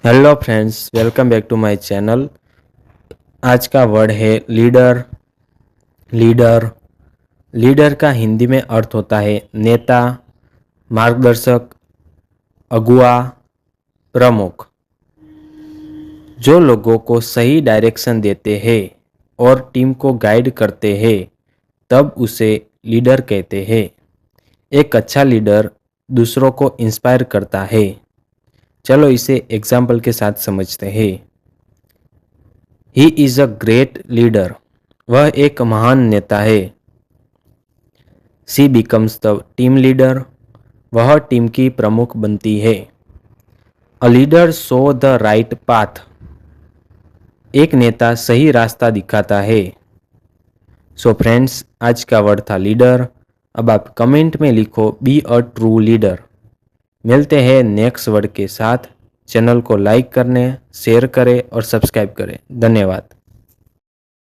Hello friends, welcome back to my channel. आज का word है लीडर। लीडर लीडर का हिंदी में अर्थ होता है नेता, मार्गदर्शक, अगुआ, प्रमुख। जो लोगों को सही डायरेक्शन देते हैं और टीम को गाइड करते हैं तब उसे लीडर कहते हैं। एक अच्छा लीडर दूसरों को इंस्पायर करता है। चलो इसे एग्जाम्पल के साथ समझते हैं। He is a great leader. वह एक महान नेता है। सी बिकम्स द टीम लीडर। वह टीम की प्रमुख बनती है। A leader show the right path. एक नेता सही रास्ता दिखाता है। सो फ्रेंड्स, आज का वर्ड था लीडर। अब आप कमेंट में लिखो बी अ ट्रू लीडर। मिलते हैं नेक्स्ट वर्ड के साथ। चैनल को लाइक करने, शेयर करें और सब्सक्राइब करें। धन्यवाद।